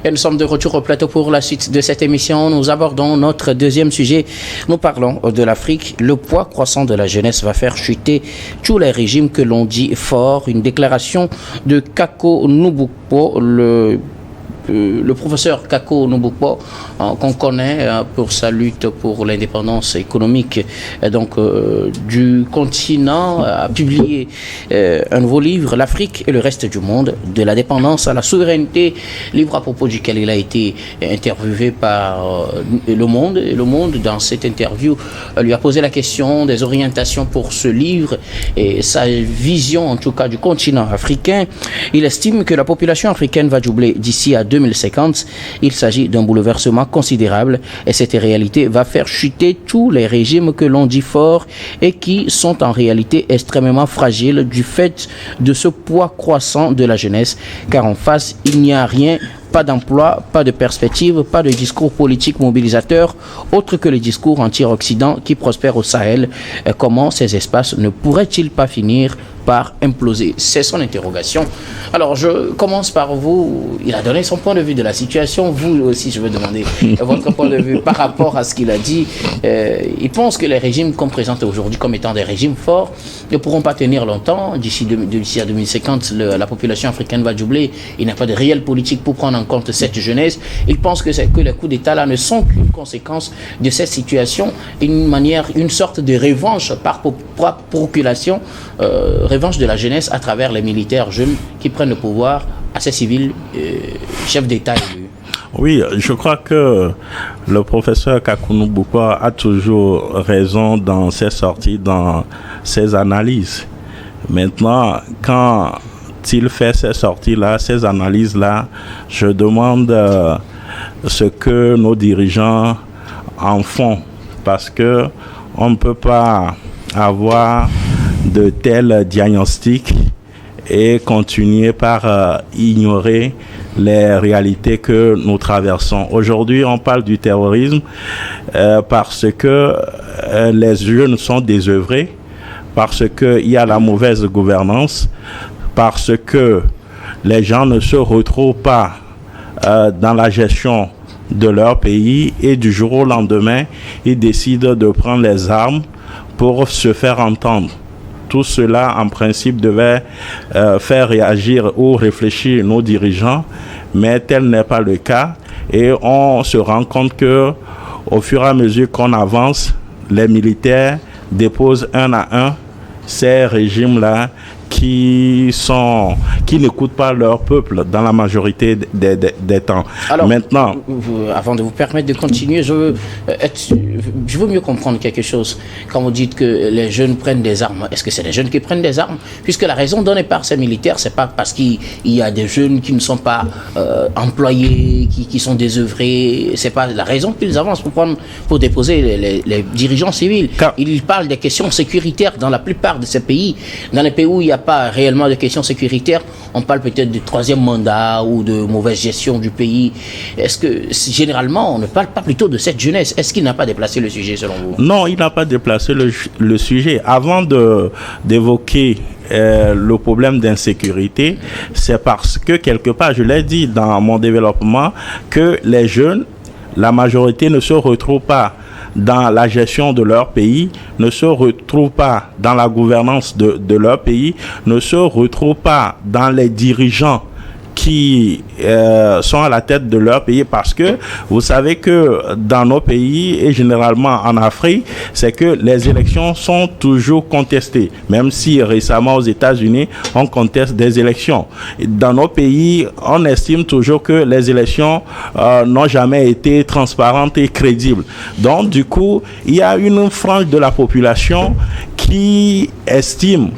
Et nous sommes de retour au plateau pour la suite de cette émission. Nous abordons notre deuxième sujet. Nous parlons de l'Afrique. Le poids croissant de la jeunesse va faire chuter tous les régimes que l'on dit forts. Une déclaration de Kako Nubukpo, le professeur Kako Nubukpo, qu'on connaît pour sa lutte pour l'indépendance économique du continent, a publié un nouveau livre, L'Afrique et le reste du monde, de la dépendance à la souveraineté, livre à propos duquel il a été interviewé par Le Monde. Et Le Monde, dans cette interview, lui a posé la question des orientations pour ce livre et sa vision, en tout cas, du continent africain. Il estime que la population africaine va doubler d'ici à 2050. Il s'agit d'un bouleversement considérable et cette réalité va faire chuter tous les régimes que l'on dit forts et qui sont en réalité extrêmement fragiles du fait de ce poids croissant de la jeunesse, car en face, il n'y a rien. Pas d'emploi, pas de perspective, pas de discours politique mobilisateur, autre que le discours anti-Occident qui prospère au Sahel. Comment ces espaces ne pourraient-ils pas finir par imploser? C'est son interrogation. Alors, je commence par vous. Il a donné son point de vue de la situation. Vous aussi, je veux demander votre point de vue par rapport à ce qu'il a dit. Il pense que les régimes qu'on présente aujourd'hui comme étant des régimes forts ne pourront pas tenir longtemps. D'ici à 2050, la population africaine va doubler. Il n'y a pas de réelle politique pour prendre en compte cette jeunesse. Il pense que les coups d'État là ne sont qu'une conséquence de cette situation, une sorte de revanche par procuration, revanche de la jeunesse à travers les militaires jeunes qui prennent le pouvoir à ces civils chefs d'État élus. Oui, je crois que le professeur Kako Nubukpo a toujours raison dans ses sorties, dans ses analyses. Maintenant, quand il fait ces sorties-là, ces analyses-là, je demande ce que nos dirigeants en font, parce que on ne peut pas avoir de tels diagnostics et continuer par ignorer les réalités que nous traversons. Aujourd'hui, on parle du terrorisme parce que les jeunes sont désœuvrés, parce qu'il y a la mauvaise gouvernance, parce que les gens ne se retrouvent pas dans la gestion de leur pays et du jour au lendemain, ils décident de prendre les armes pour se faire entendre. Tout cela, en principe, devait faire réagir ou réfléchir nos dirigeants, mais tel n'est pas le cas. Et on se rend compte que, au fur et à mesure qu'on avance, les militaires déposent un à un ces régimes-là qui n'écoutent pas leur peuple dans la majorité des temps. Alors, maintenant, avant de vous permettre de continuer, je veux mieux comprendre quelque chose. Quand vous dites que les jeunes prennent des armes, est-ce que c'est les jeunes qui prennent des armes? Puisque la raison donnée par ces militaires, c'est pas parce qu'il y a des jeunes qui ne sont pas employés, qui sont désœuvrés. C'est pas la raison qu'ils avancent pour déposer les dirigeants civils. Ils parlent des questions sécuritaires dans la plupart de ces pays. Dans les pays où il n'y a pas réellement de questions sécuritaires, on parle peut-être de troisième mandat ou de mauvaise gestion du pays. Est-ce que généralement on ne parle pas plutôt de cette jeunesse? Est-ce qu'il n'a pas déplacé le sujet selon vous? Non, il n'a pas déplacé le sujet. Avant d'évoquer le problème d'insécurité, c'est parce que quelque part, je l'ai dit dans mon développement, que les jeunes, la majorité ne se retrouve pas dans la gestion de leur pays, ne se retrouvent pas dans la gouvernance de leur pays, ne se retrouvent pas dans les dirigeants qui sont à la tête de leur pays, parce que vous savez que dans nos pays et généralement en Afrique, c'est que les élections sont toujours contestées, même si récemment aux États-Unis on conteste des élections. Dans nos pays, on estime toujours que les élections n'ont jamais été transparentes et crédibles. Donc du coup, il y a une frange de la population qui estime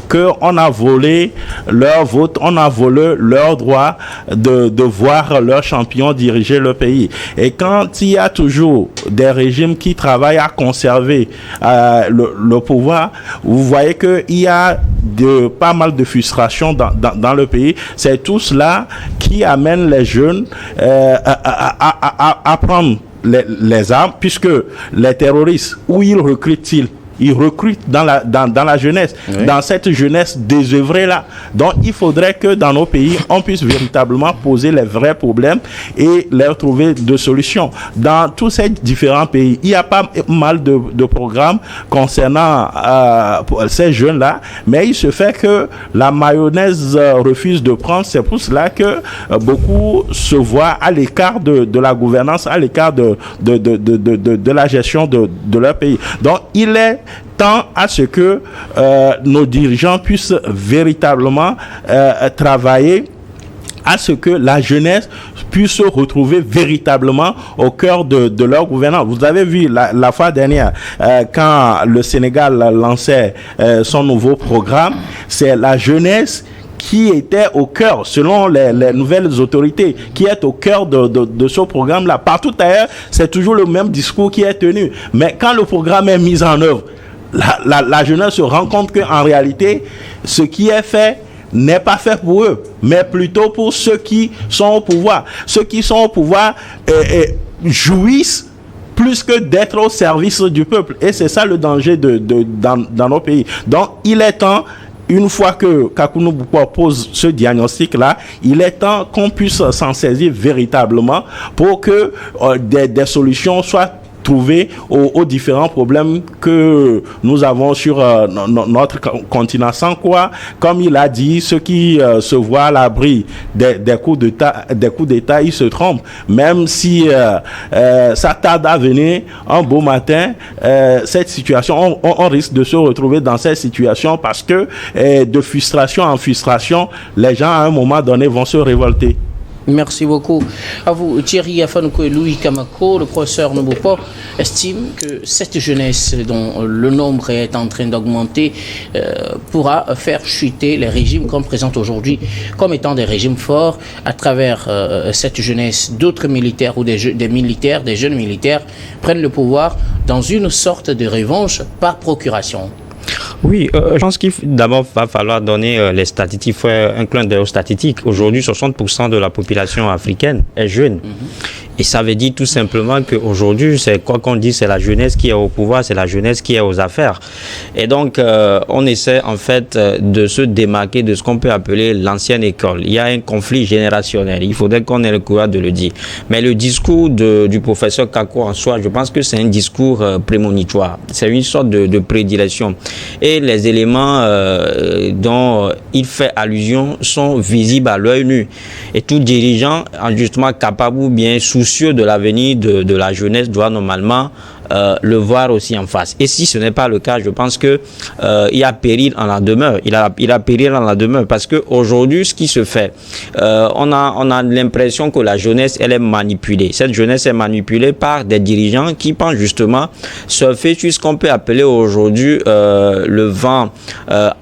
qu'on a volé leur vote, on a volé leur droit de voir leur champion diriger le pays. Et quand il y a toujours des régimes qui travaillent à conserver le pouvoir, vous voyez qu'il y a pas mal de frustration dans le pays. C'est tout cela qui amène les jeunes à prendre les armes, puisque les terroristes, où ils recrutent-ils ils recrutent dans la jeunesse, dans cette jeunesse désœuvrée-là. Donc, il faudrait que dans nos pays, on puisse véritablement poser les vrais problèmes et leur trouver de solutions. Dans tous ces différents pays, il y a pas mal de programmes concernant ces jeunes-là, mais il se fait que la mayonnaise refuse de prendre. C'est pour cela que beaucoup se voient à l'écart de la gouvernance, à l'écart de la gestion de leur pays. Donc, il est temps à ce que nos dirigeants puissent véritablement travailler à ce que la jeunesse puisse se retrouver véritablement au cœur de leur gouvernance. Vous avez vu la fois dernière, quand le Sénégal lançait son nouveau programme, c'est la jeunesse qui était au cœur, selon les nouvelles autorités, qui est au cœur de ce programme-là. Partout ailleurs, c'est toujours le même discours qui est tenu. Mais quand le programme est mis en œuvre, la jeunesse se rend compte qu'en réalité, ce qui est fait n'est pas fait pour eux, mais plutôt pour ceux qui sont au pouvoir. Ceux qui sont au pouvoir jouissent plus que d'être au service du peuple. Et c'est ça le danger dans nos pays. Donc, il est temps, une fois que Kakunou Bouquoi pose ce diagnostic-là, il est temps qu'on puisse s'en saisir véritablement pour que des solutions soient trouver aux différents problèmes que nous avons sur notre continent. Sans quoi, comme il a dit, ceux qui se voient à l'abri des coups d'État, ils se trompent. Même si ça tarde à venir, un beau matin, cette situation, on risque de se retrouver dans cette situation parce que de frustration en frustration, les gens à un moment donné vont se révolter. Merci beaucoup. À vous, Thierry Afanouko et Louis Kamako, le professeur Nobopo estime que cette jeunesse dont le nombre est en train d'augmenter pourra faire chuter les régimes qu'on présente aujourd'hui comme étant des régimes forts à travers cette jeunesse. D'autres militaires ou des jeunes militaires prennent le pouvoir dans une sorte de revanche par procuration. Oui, je pense qu'il d'abord va falloir donner les statistiques, faire un clin d'œil aux statistiques. Aujourd'hui, 60% de la population africaine est jeune. Et ça veut dire tout simplement qu'aujourd'hui, c'est quoi qu'on dit, c'est la jeunesse qui est au pouvoir, c'est la jeunesse qui est aux affaires. Et donc, on essaie en fait de se démarquer de ce qu'on peut appeler l'ancienne école. Il y a un conflit générationnel. Il faudrait qu'on ait le courage de le dire. Mais le discours du professeur Kako en soi, je pense que c'est un discours prémonitoire. C'est une sorte de prédilection. Et les éléments dont il fait allusion sont visibles à l'œil nu. Et tout dirigeant, justement capable ou bien soucieux de l'avenir de la jeunesse doit normalement le voir aussi en face. Et si ce n'est pas le cas, je pense que il y a péril en la demeure. Il a péril en la demeure parce que aujourd'hui, ce qui se fait, on a l'impression que la jeunesse, elle est manipulée. Cette jeunesse est manipulée par des dirigeants qui pensent justement surfer sur ce qu'on peut appeler aujourd'hui le vent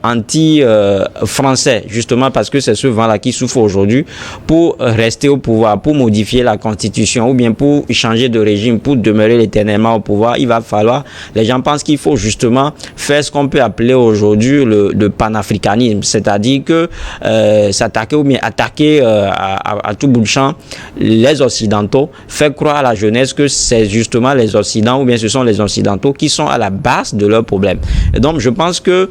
anti-français, justement parce que c'est ce vent-là qui souffle aujourd'hui pour rester au pouvoir, pour modifier la constitution ou bien pour changer de régime, pour demeurer éternellement au pouvoir. Il va falloir, les gens pensent qu'il faut justement faire ce qu'on peut appeler aujourd'hui le panafricanisme, c'est-à-dire que s'attaquer ou bien attaquer à tout bout de champ les Occidentaux, faire croire à la jeunesse que c'est justement les Occidentaux ou bien ce sont les Occidentaux qui sont à la base de leurs problèmes. Et donc je pense que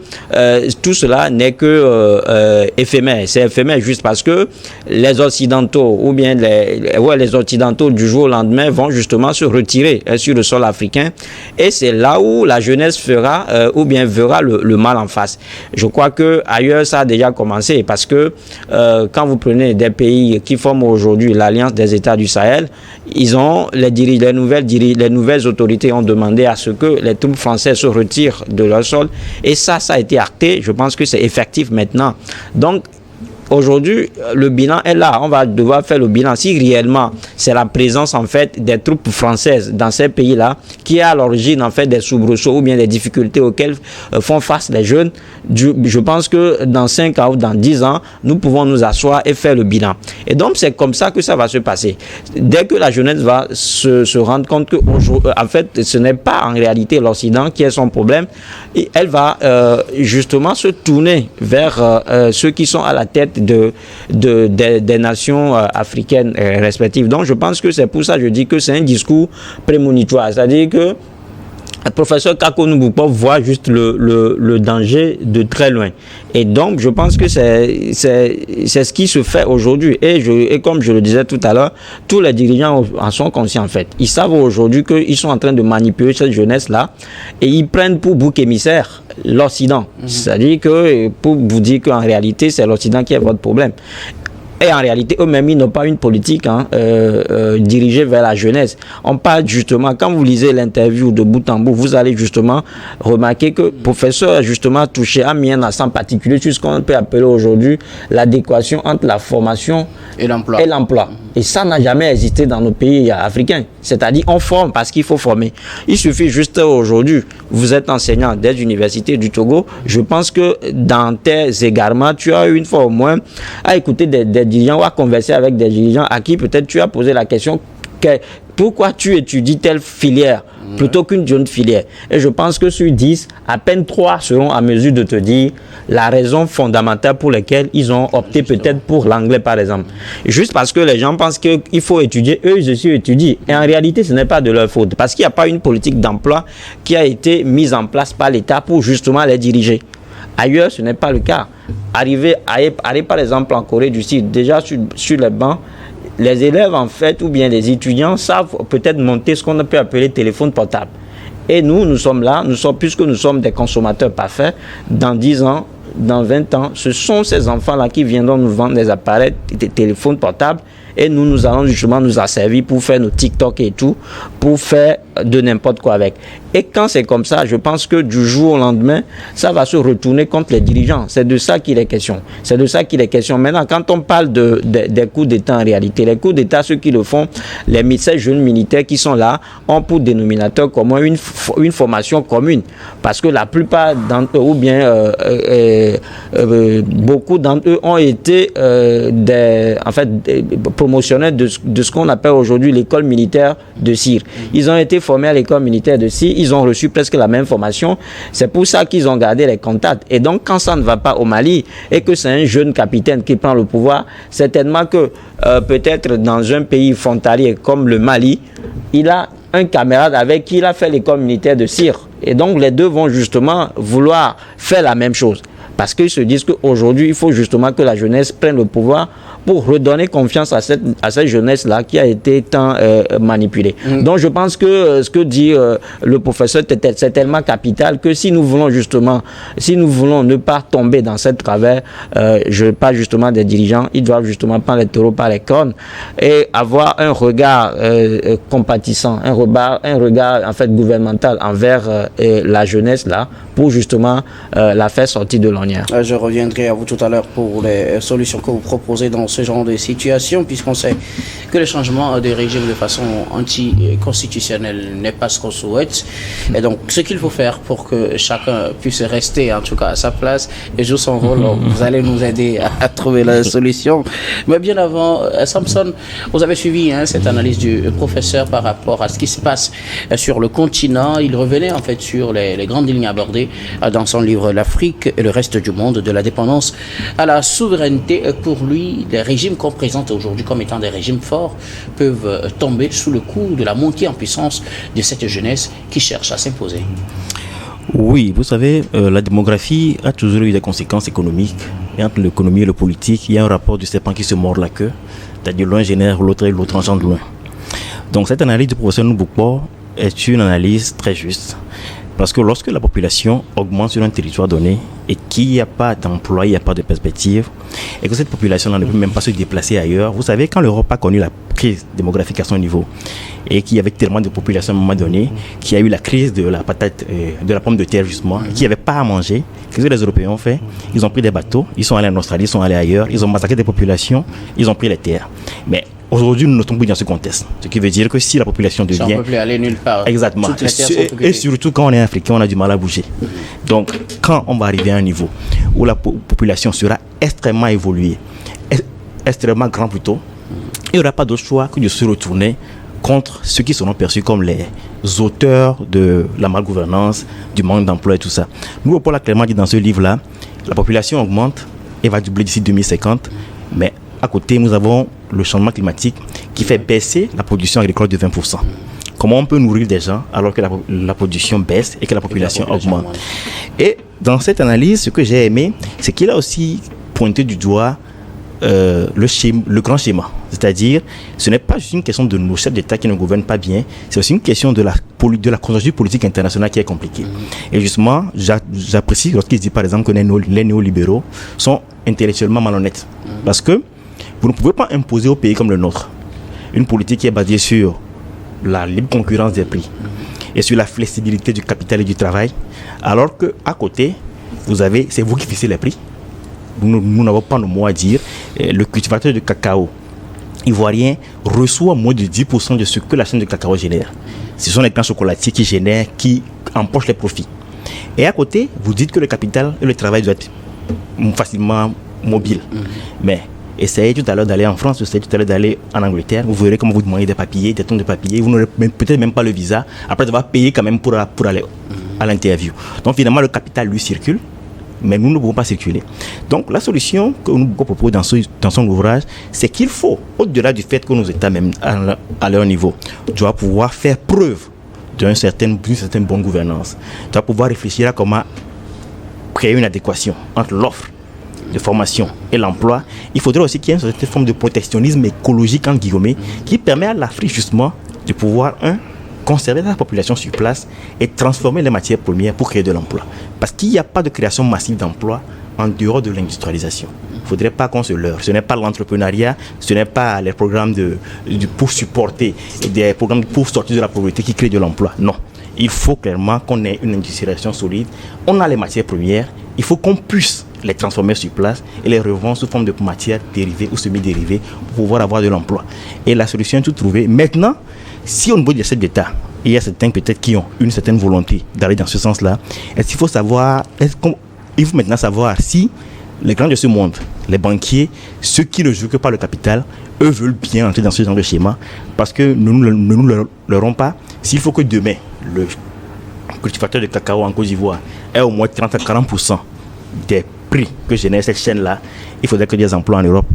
tout cela n'est que éphémère. C'est éphémère juste parce que les Occidentaux ou bien les Occidentaux du jour au lendemain vont justement se retirer sur le sol africain. Et c'est là où la jeunesse fera ou bien verra le mal en face. Je crois que ailleurs ça a déjà commencé parce que quand vous prenez des pays qui forment aujourd'hui l'Alliance des États du Sahel, ils ont les nouvelles autorités ont demandé à ce que les troupes françaises se retirent de leur sol et ça a été acté. Je pense que c'est effectif maintenant. Donc aujourd'hui, le bilan est là. On va devoir faire le bilan. Si réellement, c'est la présence, en fait, des troupes françaises dans ces pays-là qui est à l'origine, en fait, des soubresauts ou bien des difficultés auxquelles font face les jeunes, je pense que dans 5 ans ou dans 10 ans, nous pouvons nous asseoir et faire le bilan. Et donc, c'est comme ça que ça va se passer. Dès que la jeunesse va se rendre compte que, en fait, ce n'est pas en réalité l'Occident qui est son problème, et elle va justement se tourner vers ceux qui sont à la tête des nations africaines respectives. Donc je pense que c'est pour ça que je dis que c'est un discours prémonitoire, c'est-à-dire que le professeur Kakou Boupo voit juste le danger de très loin. Et donc, je pense que c'est ce qui se fait aujourd'hui. Et comme je le disais tout à l'heure, tous les dirigeants en sont conscients en fait. Ils savent aujourd'hui qu'ils sont en train de manipuler cette jeunesse-là et ils prennent pour bouc émissaire l'Occident. C'est-à-dire que, pour vous dire qu'en réalité, c'est l'Occident qui est votre problème. Et en réalité, eux-mêmes, ils n'ont pas une politique dirigée vers la jeunesse. On parle justement, quand vous lisez l'interview de bout en bout, vous allez justement remarquer que le professeur a justement touché, a mis un accent particulier sur ce qu'on peut appeler aujourd'hui l'adéquation entre la formation et l'emploi. Et ça n'a jamais existé dans nos pays africains. C'est-à-dire, on forme parce qu'il faut former. Il suffit juste aujourd'hui, vous êtes enseignant des universités du Togo, je pense que dans tes égarements, tu as eu une fois au moins à écouter des dirigeants ou à converser avec des dirigeants à qui peut-être tu as posé la question pourquoi tu étudies telle filière plutôt qu'une autre filière. Et je pense que sur 10, à peine 3 seront à mesure de te dire la raison fondamentale pour laquelle ils ont opté peut-être pour l'anglais par exemple. Juste parce que les gens pensent qu'il faut étudier, eux ils aussi étudient. Et en réalité, ce n'est pas de leur faute. Parce qu'il n'y a pas une politique d'emploi qui a été mise en place par l'État pour justement les diriger. Ailleurs, ce n'est pas le cas. Arriver par exemple en Corée du Sud, déjà sur les bancs, les élèves en fait ou bien les étudiants savent peut-être monter ce qu'on peut appeler téléphone portable. Et nous sommes là, puisque nous sommes des consommateurs parfaits, dans 10 ans, dans 20 ans, ce sont ces enfants-là qui viendront nous vendre des appareils, des téléphones portables et nous allons justement nous asservir pour faire nos TikTok et tout, pour faire de n'importe quoi avec. Et quand c'est comme ça, je pense que du jour au lendemain, ça va se retourner contre les dirigeants. C'est de ça qu'il est question. Maintenant, quand on parle des coups d'État en réalité, les coups d'État, ceux qui le font, ces jeunes militaires qui sont là, ont pour dénominateur commun une formation commune. Parce que la plupart d'entre eux, ou bien beaucoup d'entre eux ont été des promotionnaires de ce qu'on appelle aujourd'hui l'école militaire de Cyr. Ils ont été formés à l'école militaire de Cyr, ils ont reçu presque la même formation. C'est pour ça qu'ils ont gardé les contacts. Et donc, quand ça ne va pas au Mali et que c'est un jeune capitaine qui prend le pouvoir, certainement que peut-être dans un pays frontalier comme le Mali, il a un camarade avec qui il a fait l'école militaire de Cyr. Et donc, les deux vont justement vouloir faire la même chose. Parce qu'ils se disent qu'aujourd'hui, il faut justement que la jeunesse prenne le pouvoir pour redonner confiance à cette jeunesse-là qui a été tant manipulée. Donc, je pense que ce que dit le professeur, c'est tellement capital que si nous voulons ne pas tomber dans cette travers, je parle justement des dirigeants, ils doivent justement prendre les taureaux par les cornes et avoir un regard compatissant, un regard en fait gouvernemental envers la jeunesse-là pour justement la faire sortir de l'ornière. Je reviendrai à vous tout à l'heure pour les solutions que vous proposez dans ce genre de situation, puisqu'on sait que le changement de régime de façon anticonstitutionnelle n'est pas ce qu'on souhaite. Et donc, ce qu'il faut faire pour que chacun puisse rester, en tout cas, à sa place et jouer son rôle, vous allez nous aider à trouver la solution. Mais bien avant, Samson, vous avez suivi cette analyse du professeur par rapport à ce qui se passe sur le continent. Il revenait en fait sur les grandes lignes abordées dans son livre L'Afrique et le reste du monde, de la dépendance à la souveraineté. Pour lui, les régimes qu'on présente aujourd'hui comme étant des régimes forts peuvent tomber sous le coup de la montée en puissance de cette jeunesse qui cherche à s'imposer. Oui, vous savez, la démographie a toujours eu des conséquences économiques. Et entre l'économie et le politique, il y a un rapport du serpent qui se mord la queue. C'est-à-dire l'un génère l'autre et l'autre engendre loin. Donc cette analyse du professeur Nouboupo est une analyse très juste. Parce que lorsque la population augmente sur un territoire donné et qu'il n'y a pas d'emploi, il n'y a pas de perspective, et que cette population ne peut même pas se déplacer ailleurs, vous savez, quand l'Europe a connu la crise démographique à son niveau, et qu'il y avait tellement de population à un moment donné, qu'il y a eu la crise de la patate, de la pomme de terre justement, qu'il n'y avait pas à manger, qu'est-ce que les Européens ont fait? Ils ont pris des bateaux, ils sont allés en Australie, ils sont allés ailleurs, ils ont massacré des populations, ils ont pris les terres. Mais aujourd'hui, nous ne sommes plus dans ce contexte. Ce qui veut dire que si la population devient... Ça ne peut plus aller nulle part. Exactement. Et surtout quand on est africain, on a du mal à bouger. Donc, quand on va arriver à un niveau où la population sera extrêmement évoluée, extrêmement grand plutôt, il n'y aura pas d'autre choix que de se retourner contre ceux qui seront perçus comme les auteurs de la malgouvernance, du manque d'emploi et tout ça. Nous, Paul a clairement dit dans ce livre-là, la population augmente et va doubler d'ici 2050, mais à côté, nous avons le changement climatique qui fait baisser la production agricole de 20%. comment on peut nourrir des gens alors que la production baisse et que la population augmente. Et dans cette analyse, ce que j'ai aimé, c'est qu'il a aussi pointé du doigt le grand schéma. C'est-à-dire, ce n'est pas juste une question de nos chefs d'État qui ne gouvernent pas bien, c'est aussi une question de la conjoncture politique internationale qui est compliquée. Et justement, j'apprécie lorsqu'il dit par exemple que les néolibéraux sont intellectuellement malhonnêtes. Parce que vous ne pouvez pas imposer au pays comme le nôtre une politique qui est basée sur la libre concurrence des prix et sur la flexibilité du capital et du travail, alors qu'à côté, c'est vous qui fixez les prix. Nous n'avons pas nos mots à dire. Le cultivateur de cacao ivoirien reçoit moins de 10% de ce que la chaîne de cacao génère. Ce sont les grands chocolatiers qui empochent les profits. Et à côté, vous dites que le capital et le travail doivent être facilement mobiles. Mais essayez tout à l'heure d'aller en France, essayez tout à l'heure d'aller en Angleterre, vous verrez comment vous demandez des papiers, des tonnes de papiers, vous n'aurez peut-être même pas le visa, après devoir payer quand même pour aller à l'interview. Donc finalement, le capital lui circule, mais nous ne pouvons pas circuler. Donc la solution que nous proposons dans son ouvrage, c'est qu'il faut, au-delà du fait que nos États, même à leur niveau, doivent pouvoir faire preuve d'une certaine bonne gouvernance, doivent pouvoir réfléchir à comment créer une adéquation entre l'offre de formation et l'emploi. Il faudrait aussi qu'il y ait une certaine forme de protectionnisme écologique, entre guillemets, qui permet à l'Afrique justement de pouvoir, conserver la population sur place et transformer les matières premières pour créer de l'emploi. Parce qu'il n'y a pas de création massive d'emplois en dehors de l'industrialisation. Il ne faudrait pas qu'on se leurre. Ce n'est pas l'entrepreneuriat, ce n'est pas les programmes pour supporter, des programmes pour sortir de la pauvreté qui créent de l'emploi. Non. Il faut clairement qu'on ait une industrialisation solide. On a les matières premières, il faut qu'on puisse les transformer sur place et les revendre sous forme de matières dérivées ou semi-dérivées pour pouvoir avoir de l'emploi. Et la solution est toute trouvée. Maintenant, si au niveau des chefs d'État, il y a certains peut-être qui ont une certaine volonté d'aller dans ce sens-là, il faut maintenant savoir si les grands de ce monde, les banquiers, ceux qui ne jouent que par le capital, eux veulent bien entrer dans ce genre de schéma, parce que nous ne l'aurons pas. S'il faut que demain, le cultivateur de cacao en Côte d'Ivoire ait au moins 30 à 40% des prix que génère cette chaîne-là, il faudrait que des emplois en Europe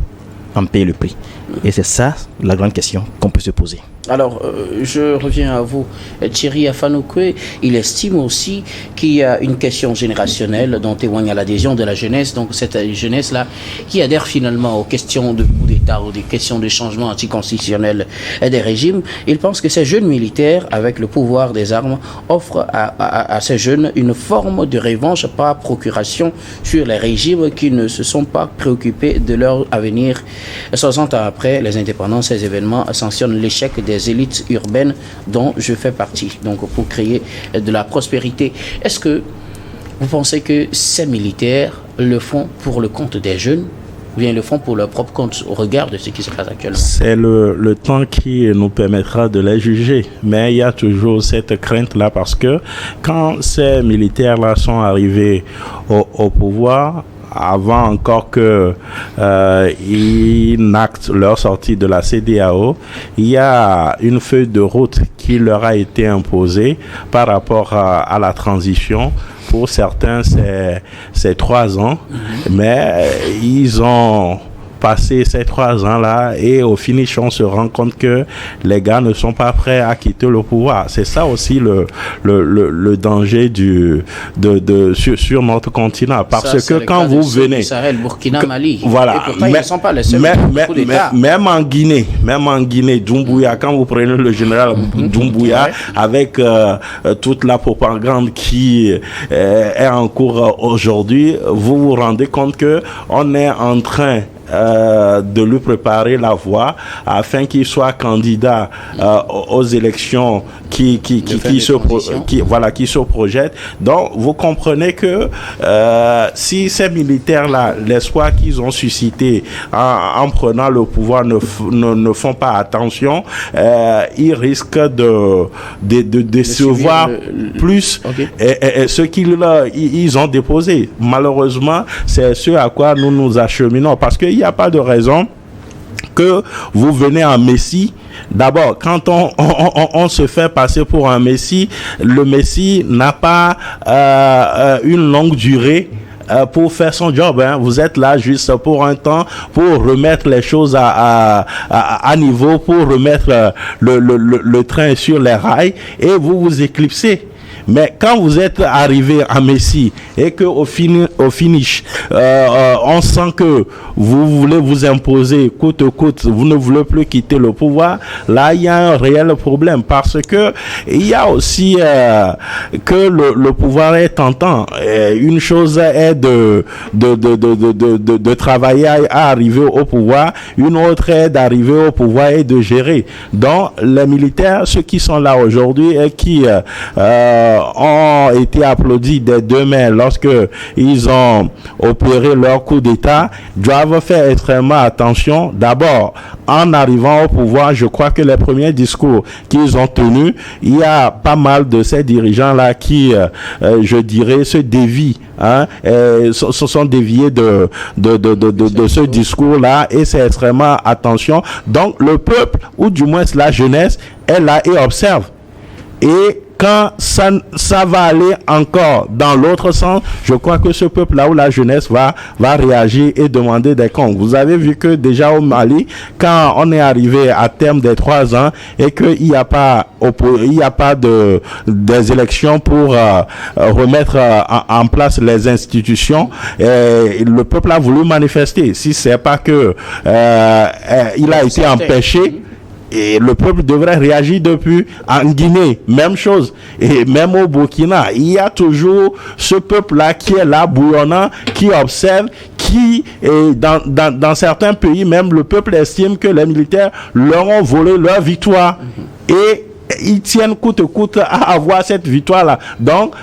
en payent le prix. Et c'est ça la grande question qu'on peut se poser. Alors, je reviens à vous, Thierry Afanouke. Il estime aussi qu'il y a une question générationnelle dont témoigne l'adhésion de la jeunesse, donc cette jeunesse-là qui adhère finalement aux questions de coup d'État ou des questions de changement anticonstitutionnel des régimes. Il pense que ces jeunes militaires, avec le pouvoir des armes, offrent à ces jeunes une forme de revanche par procuration sur les régimes qui ne se sont pas préoccupés de leur avenir. 60 ans après les indépendances, ces événements sanctionnent l'échec des élites urbaines dont je fais partie, donc pour créer de la prospérité. Est-ce que vous pensez que ces militaires le font pour le compte des jeunes ou bien le font pour leur propre compte au regard de ce qui se passe actuellement? C'est le temps qui nous permettra de les juger, mais il y a toujours cette crainte-là parce que quand ces militaires-là sont arrivés au pouvoir, avant encore qu'ils n'actent leur sortie de la CEDEAO, il y a une feuille de route qui leur a été imposée par rapport à la transition. Pour certains, c'est 3 ans, mais ils ont passé ces 3 ans-là et au finish, on se rend compte que les gars ne sont pas prêts à quitter le pouvoir. C'est ça aussi le danger sur notre continent. Parce que quand vous venez... Sahel, Burkina, Mali. Voilà. Et pourtant, ils ne sont pas les seuls coups d'État. Même en Guinée, Doumbouya, quand vous prenez le général Doumbouya, avec toute la propagande qui est en cours aujourd'hui, vous vous rendez compte qu'on est en train de lui préparer la voie afin qu'il soit candidat aux élections qui se projettent. Donc vous comprenez que si ces militaires-là, l'espoir qu'ils ont suscité en prenant le pouvoir ne font pas attention, ils risquent de décevoir plus ce qu'ils ont déposé. Malheureusement, c'est ce à quoi nous nous acheminons, parce qu'il n'y a pas de raison que vous venez en Messie. D'abord, quand on se fait passer pour un Messie, le Messie n'a pas une longue durée pour faire son job. Hein. Vous êtes là juste pour un temps, pour remettre les choses à niveau, pour remettre le train sur les rails, et vous vous éclipsez. Mais quand vous êtes arrivé à Messi et que au finish, on sent que vous voulez vous imposer coûte que coûte, vous ne voulez plus quitter le pouvoir, là il y a un réel problème, parce que il y a aussi que le pouvoir est tentant. Une chose est de travailler à arriver au pouvoir, une autre est d'arriver au pouvoir et de gérer. Donc les militaires, ceux qui sont là aujourd'hui et qui ont été applaudis des deux mains lorsque ils ont opéré leur coup d'État, doivent faire extrêmement attention. D'abord, en arrivant au pouvoir, je crois que les premiers discours qu'ils ont tenus, il y a pas mal de ces dirigeants-là qui, je dirais, se dévient, hein, se sont déviés de ce discours-là, et c'est extrêmement attention. Donc, le peuple, ou du moins la jeunesse, est là et observe. Et quand ça va aller encore dans l'autre sens, je crois que ce peuple-là ou la jeunesse va réagir et demander des comptes. Vous avez vu que déjà au Mali, quand on est arrivé à terme des 3 ans et qu'il n'y a pas des élections pour remettre en place les institutions, le peuple a voulu manifester. Si c'est pas que il a été empêché, et le peuple devrait réagir depuis. En Guinée, même chose. Et même au Burkina, il y a toujours ce peuple-là qui est là, bouillonnant, qui observe, qui, dans certains pays, même le peuple estime que les militaires leur ont volé leur victoire. Et ils tiennent coûte que coûte à avoir cette victoire-là. Donc,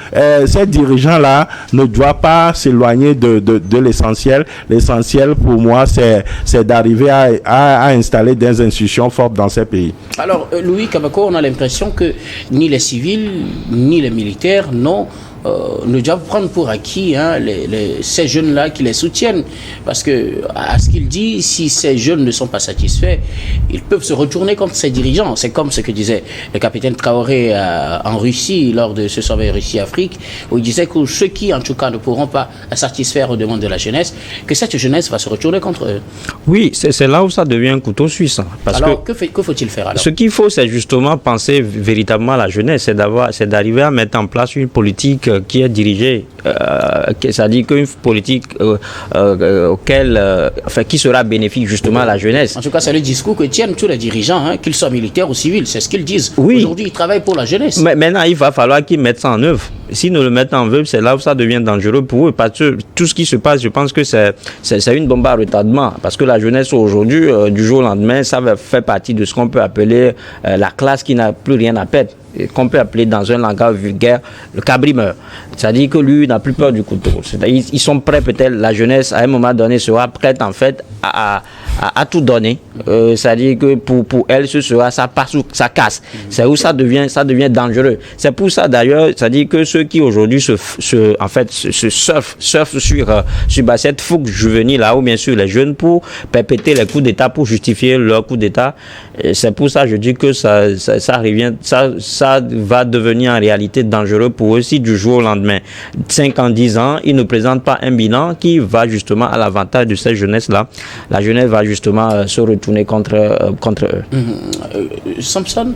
ces dirigeants-là ne doivent pas s'éloigner de l'essentiel. L'essentiel, pour moi, c'est d'arriver à installer des institutions fortes dans ces pays. Alors, Louis Kabako, on a l'impression que ni les civils, ni les militaires ne doivent prendre pour acquis ces jeunes-là qui les soutiennent. Parce que, à ce qu'il dit, si ces jeunes ne sont pas satisfaits, ils peuvent se retourner contre ces dirigeants. C'est comme ce que disait le capitaine Traoré en Russie, lors de ce sommet Russie-Afrique, où il disait que ceux qui, en tout cas, ne pourront pas satisfaire aux demandes de la jeunesse, que cette jeunesse va se retourner contre eux. Oui, c'est là où ça devient un couteau suisse. Hein, parce alors, que faut-il faire alors? Ce qu'il faut, c'est justement penser véritablement à la jeunesse, c'est d'arriver à mettre en place une politique qui est dirigée, c'est-à-dire qu'une politique qui sera bénéfique justement à la jeunesse. En tout cas, c'est le discours que tiennent tous les dirigeants, qu'ils soient militaires ou civils, c'est ce qu'ils disent. Oui. Aujourd'hui, ils travaillent pour la jeunesse. Mais maintenant, il va falloir qu'ils mettent ça en œuvre. S'ils ne le mettent en œuvre, c'est là où ça devient dangereux pour eux. Parce que tout ce qui se passe, je pense que c'est une bombe à retardement. Parce que la jeunesse aujourd'hui, du jour au lendemain, ça fait partie de ce qu'on peut appeler la classe qui n'a plus rien à perdre, qu'on peut appeler dans un langage vulgaire le cabrimeur. C'est-à-dire que lui n'a plus peur du couteau. Ils sont prêts, peut-être, la jeunesse à un moment donné sera prête en fait à tout donner. C'est-à-dire que pour elle, ce sera ça passe ou ça casse. C'est où ça devient dangereux. C'est pour ça d'ailleurs, c'est-à-dire que ceux qui aujourd'hui se surfent sur cette fougue juvénile là, ou bien sûr les jeunes, pour perpétrer les coups d'État, pour justifier leur coup d'État, c'est pour ça que je dis que ça va devenir en réalité dangereux pour eux si du jour au lendemain, 5 ans, 10 ans, ils ne présentent pas un bilan qui va justement à l'avantage de cette jeunesse-là. La jeunesse va justement se retourner contre eux. Samson,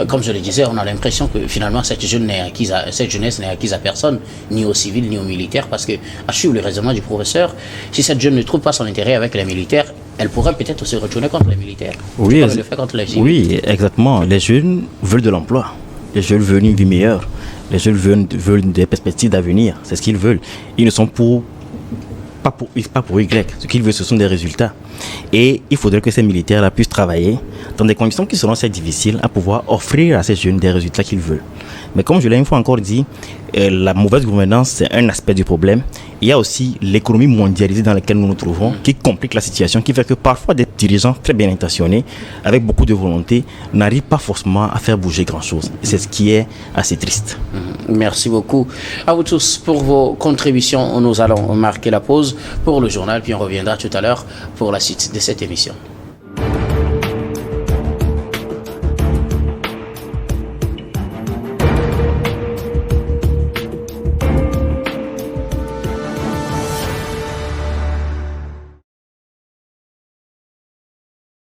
comme je le disais, on a l'impression que finalement cette jeunesse n'est acquise à personne, ni aux civils, ni aux militaires, parce que, à suivre le raisonnement du professeur, si cette jeune ne trouve pas son intérêt avec les militaires, elle pourrait peut-être se retourner contre les militaires. Oui, le faire contre les civils. Oui, exactement. Les jeunes veulent de l'emploi. Les jeunes veulent une vie meilleure. Les jeunes veulent des perspectives d'avenir. C'est ce qu'ils veulent. Ils ne sont pas pour Y. Ce qu'ils veulent, ce sont des résultats. Et il faudrait que ces militaires-là puissent travailler dans des conditions qui seront assez difficiles à pouvoir offrir à ces jeunes des résultats qu'ils veulent. Mais comme je l'ai une fois encore dit, la mauvaise gouvernance, c'est un aspect du problème. Il y a aussi l'économie mondialisée dans laquelle nous nous trouvons qui complique la situation, qui fait que parfois des dirigeants très bien intentionnés, avec beaucoup de volonté, n'arrivent pas forcément à faire bouger grand-chose. Et c'est ce qui est assez triste. Merci beaucoup à vous tous pour vos contributions. Nous allons marquer la pause pour le journal, puis on reviendra tout à l'heure pour la suite de cette émission.